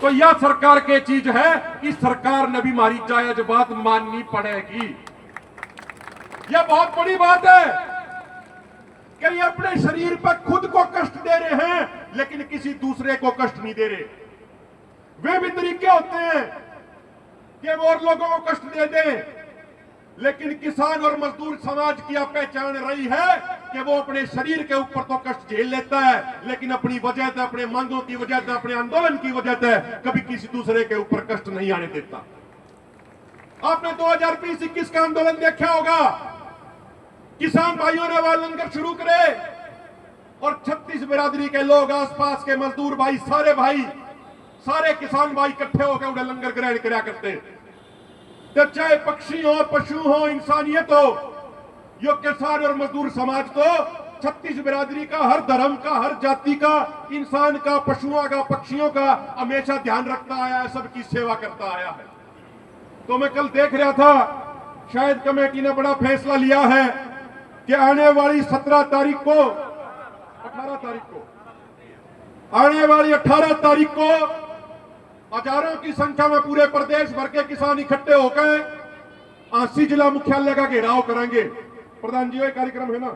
तो यह सरकार की चीज है कि सरकार ने भी हमारी जायज बात माननी पड़ेगी। यह बहुत बड़ी बात है कि ये अपने शरीर पर खुद को कष्ट दे रहे हैं लेकिन किसी दूसरे को कष्ट नहीं दे रहे। वे भी तरीके होते हैं कि वो और लोगों को कष्ट दे दें, लेकिन किसान और मजदूर समाज की यह पहचान रही है कि वो अपने शरीर के ऊपर तो कष्ट झेल लेता है लेकिन अपनी वजह से, अपने मांगों की वजह से, अपने आंदोलन की वजह से कभी किसी दूसरे के ऊपर कष्ट नहीं आने देता। आपने 2020-21 का आंदोलन देखा होगा, किसान भाइयों ने वह लंगर शुरू करे और 36 बिरादरी के लोग, आसपास के मजदूर भाई, सारे किसान भाई इकट्ठे होकर उन्हें लंगर ग्रहण कराया करते। तो चाहे पक्षी हो, पशु हो, इंसानियत हो, यो किसान और मजदूर समाज तो 36 बिरादरी का, हर धर्म का, हर जाति का, इंसान का, पशुओं का, पक्षियों का हमेशा ध्यान रखता आया है, सबकी सेवा करता आया है। तो मैं कल देख रहा था, शायद कमेटी ने बड़ा फैसला लिया है कि आने वाली 17 तारीख को, 18 तारीख को, आने वाली 18 तारीख को हजारों की संख्या में पूरे प्रदेश भर के किसान इकट्ठे होकर आंसी जिला मुख्यालय का घेराव करेंगे। प्रधान जी, ये कार्यक्रम है ना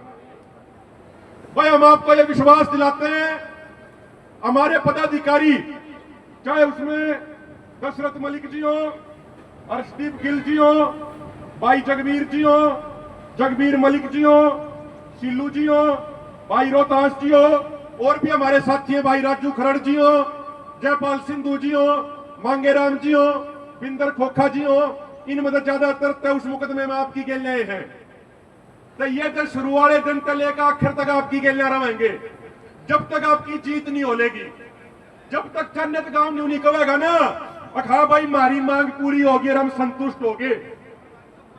भाई, हम आपको ये विश्वास दिलाते हैं, हमारे पदाधिकारी, चाहे उसमें दशरथ मलिक जी हो, अर्शदीप गिल जी हो, भाई जगबीर जी हो, जगबीर मलिक जी हो, सिल्लू जी हो, भाई रोहतास जी हो, और भी हमारे साथी हैं, भाई राजू खरड़ जी हो, जयपाल सिंधु जी हो, मांगेराम जी हो, बिंदर खोखा जी हो, इनमें तो ज्यादातर उस मुकदमे में आपकी गेलें हैं। तो ये तो शुरू वाले दिन से लेकर आखिर तक आपकी गेलें रहेंगे, जब तक आपकी जीत नहीं होलेगी, जब तक जन्नत गांव नहीं निकलेगा ना, हाँ भाई हमारी मांग पूरी होगी और हम संतुष्ट होंगे,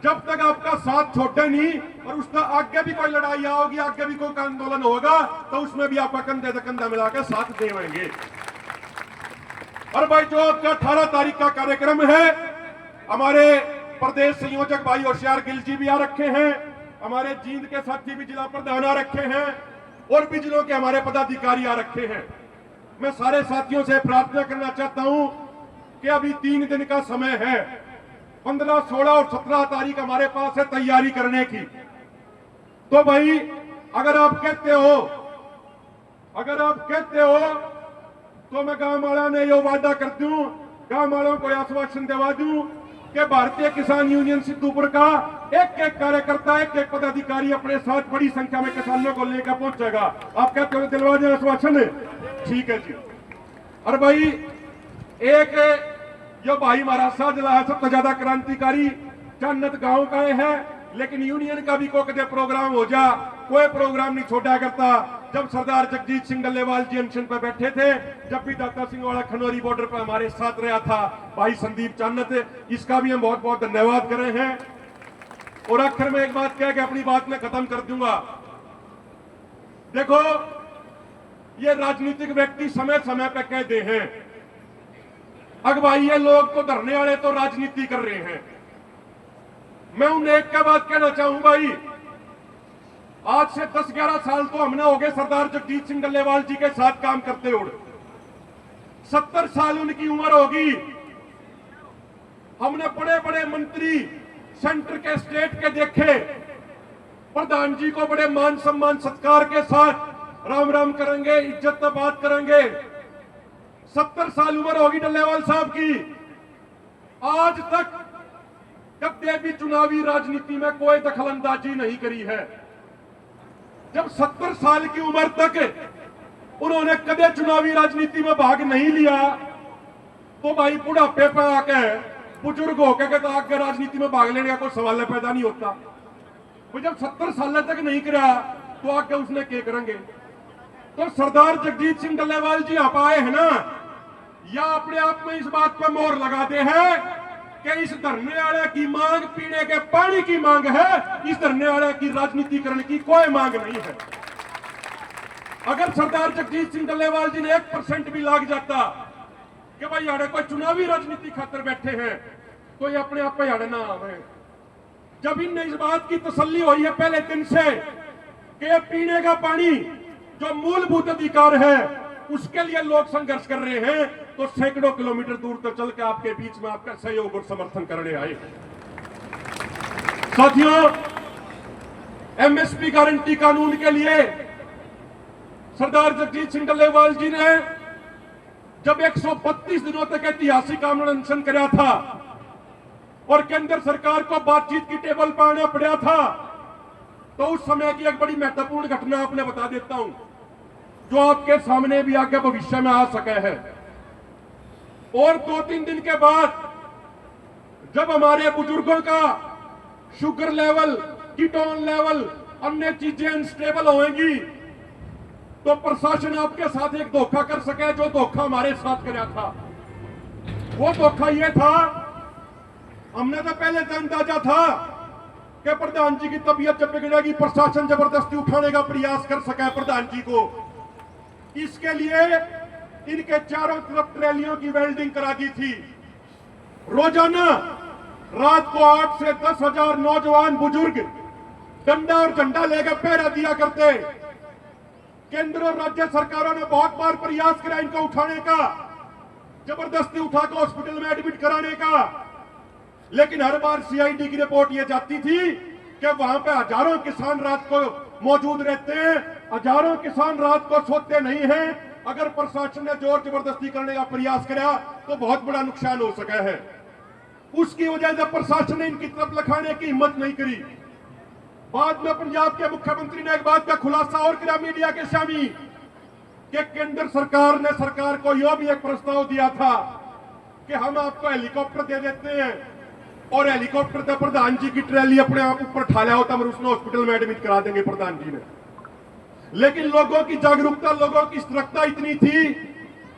जब तक आपका साथ छोड़े नहीं और उसका आगे भी कोई लड़ाई होगी, आगे भी कोई आंदोलन होगा, तो उसमें भी आपका कंधे से कंधा मिलाकर साथ देंगे। और भाई जो आपका 18 तारीख का कार्यक्रम है, हमारे प्रदेश संयोजक भाई होशियार गिल जी भी आ रखे हैं, हमारे जींद के साथी भी जिला प्रधान आ रखे हैं, और भी जिलों के हमारे पदाधिकारी आ रखे हैं। मैं सारे साथियों से प्रार्थना करना चाहता हूं कि अभी 3 दिन का समय है, 15, 16 और 17 तारीख हमारे पास है तैयारी करने की। तो भाई अगर आप कहते हो तो मैं गांव वाला ने यो वादा कर दूं, गांव वालों को आश्वासन दिवा दूं कि भारतीय किसान यूनियन सिद्धूपुर का एक एक कार्यकर्ता, एक एक पदाधिकारी अपने साथ बड़ी संख्या में किसानों को लेकर पहुंचेगा। आप कहते हो दिलवा दें आश्वासन? ठीक है जी। और भाई एक जो भाई हमारा साथ जिला है, सबसे ज्यादा क्रांतिकारी जन्नत गांव का है, लेकिन यूनियन का भी कोई प्रोग्राम हो जा, कोई प्रोग्राम नहीं छोड़ा करता। जब सरदार जगजीत सिंह डल्लेवाल जी अनशन पर बैठे थे, जब भी दाता सिंह वाला खनौरी बॉर्डर पर हमारे साथ रहा था भाई संदीप चानत, इसका भी हम बहुत बहुत धन्यवाद कर रहे हैं। और आखिर में एक बात कह के अपनी बात में खत्म कर दूंगा। देखो, ये राजनीतिक व्यक्ति समय समय पर कहते हैं अग भाई ये लोग तो धरने वाले तो राजनीति कर रहे हैं। मैं उन्हें एक का बात कहना चाहूं भाई, आज से 10-11 साल तो हमने हो गए सरदार जगजीत सिंह डल्लेवाल जी के साथ काम करते हुए, 70 साल उनकी उम्र होगी। हमने बड़े बड़े मंत्री सेंटर के, स्टेट के देखे, प्रधान जी को बड़े मान सम्मान सत्कार के साथ राम राम करेंगे, इज्जत से बात करेंगे। 70 साल उम्र होगी डल्लेवाल साहब की, आज तक कभी भी चुनावी राजनीति में कोई दखलंदाजी नहीं करी है। जब 70 साल की उम्र तक उन्होंने कभी चुनावी राजनीति में भाग नहीं लिया, तो भाई बुढ़ापे पे आके, बुजुर्ग होकर तो आगे राजनीति में भाग लेने का कोई सवाल पैदा नहीं होता। तो जब 70 साल तक नहीं करा तो आगे उसने क्या करेंगे? तो सरदार जगजीत सिंह डल्लेवाल जी आप आए हैं ना, या अपने आप में इस बात पर मोहर लगाते हैं कि इस धरने वाले की मांग पीने के पानी की मांग है, इस धरने वाले की राजनीति करने की कोई मांग नहीं है। अगर सरदार जगजीत सिंह डल्लेवाल जी ने 1% भी लाग जाता कि भाई यार कोई चुनावी राजनीति खातर बैठे हैं, तो ये अपने आप पे यार ना आवे। जब इनने इस बात की तसल्ली हुई है पहले दिन से कि पीने का पानी जो मूलभूत अधिकार है, उसके लिए लोग संघर्ष कर रहे हैं, तो सैकड़ों किलोमीटर दूर तक चल के आपके बीच में आपका सहयोग और समर्थन करने आए। साथियों, एमएसपी गारंटी कानून के लिए सरदार जगजीत सिंह डल्लेवाल जी ने जब 132 दिनों तक ऐतिहासिक आंदोलन अनशन कराया था और केंद्र सरकार को बातचीत की टेबल पर आना पड़ा था, तो उस समय की एक बड़ी महत्वपूर्ण घटना आपने बता देता हूं, जो आपके सामने भी आगे भविष्य में आ सके है। और 2-3 दिन के बाद जब हमारे बुजुर्गों का शुगर लेवल, कीटोन लेवल, अन्य चीजें अनस्टेबल होंगी, तो प्रशासन आपके साथ एक धोखा कर सके, जो धोखा हमारे साथ कराया था। वो धोखा ये था, हमने तो पहले से अंदाजा था कि प्रधान जी की तबीयत जब बिगड़ेगी प्रशासन जबरदस्ती उठाने का प्रयास कर सके प्रधान जी को। इसके लिए इनके चारों तरफ ट्रैलियों की वेल्डिंग करा दी थी। रोजाना रात को 8 से 10 हजार नौजवान बुजुर्ग डंडा और झंडा लेकर पहरा दिया करते। केंद्र और राज्य सरकारों ने बहुत बार प्रयास किया इनको उठाने का, जबरदस्ती उठाकर हॉस्पिटल में एडमिट कराने का, लेकिन हर बार सीआईडी की रिपोर्ट ये जाती थी कि वहां पे हजारों किसान रात को मौजूद रहते हैं, हजारों किसान रात को सोते नहीं हैं। अगर प्रशासन ने जोर जबरदस्ती करने का प्रयास किया तो बहुत बड़ा नुकसान हो सका है। उसकी वजह से प्रशासन ने इनकी तरफ लखाने की हिम्मत नहीं करी। बाद में पंजाब के मुख्यमंत्री ने एक बात का खुलासा और किया मीडिया के सामने कि केंद्र सरकार ने सरकार को यह भी एक प्रस्ताव दिया था कि हम आपको हेलीकॉप्टर दे देते हैं और हेलीकॉप्टर से प्रधान जी की ट्रैली अपने आप ऊपर ठाला होता और उसने हॉस्पिटल में एडमिट करा देंगे प्रधान जी ने। लेकिन लोगों की जागरूकता, लोगों की सतर्कता इतनी थी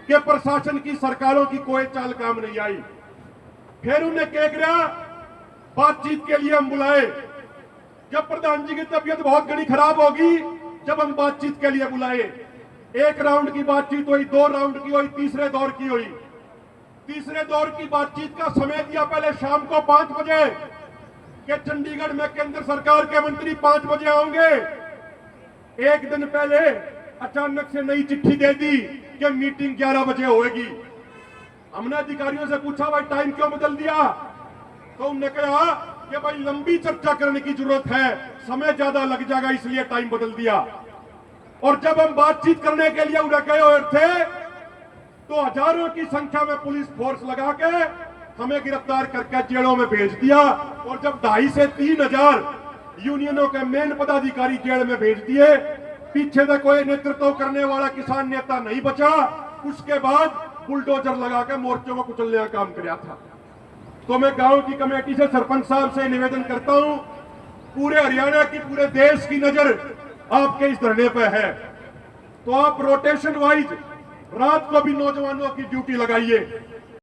कि प्रशासन की, सरकारों की कोई चाल काम नहीं आई। फिर उन्हें क्या किया, बातचीत के लिए हम बुलाए। जब प्रधान जी की तबीयत बहुत घनी खराब होगी, जब हम बातचीत के लिए बुलाए, 1 राउंड की बातचीत हुई, 2 राउंड की हुई, तीसरे दौर की हुई। तीसरे दौर की बातचीत का समय दिया पहले शाम को 5 बजे कि चंडीगढ़ में केंद्र सरकार के मंत्री 5 बजे आएंगे। एक दिन पहले अचानक से नई चिट्ठी दे दी कि मीटिंग 11 बजे होगी। हमने अधिकारियों से पूछा भाई टाइम क्यों बदल दिया, तो उन्होंने कहा कि भाई लंबी चर्चा करने की जरूरत है, समय ज्यादा लग जाएगा इसलिए टाइम बदल दिया। और जब हम बातचीत करने के लिए उन्हें गए हुए थे तो हजारों की संख्या में पुलिस फोर्स लगा के हमें गिरफ्तार करके जेलों में भेज दिया। और जब 2,500 से 3,000 यूनियनों के मेन पदाधिकारी जेल में भेज दिए, पीछे से कोई नेतृत्व करने वाला किसान नेता नहीं बचा। उसके बाद बुलडोजर लगा के मोर्चों को कुचलने का काम किया था। तो मैं गांव की कमेटी से, सरपंच साहब से निवेदन करता हूं, पूरे हरियाणा की, पूरे देश की नजर आपके इस धरने पे है, तो आप रोटेशन वाइज रात को भी नौजवानों की ड्यूटी लगाइए।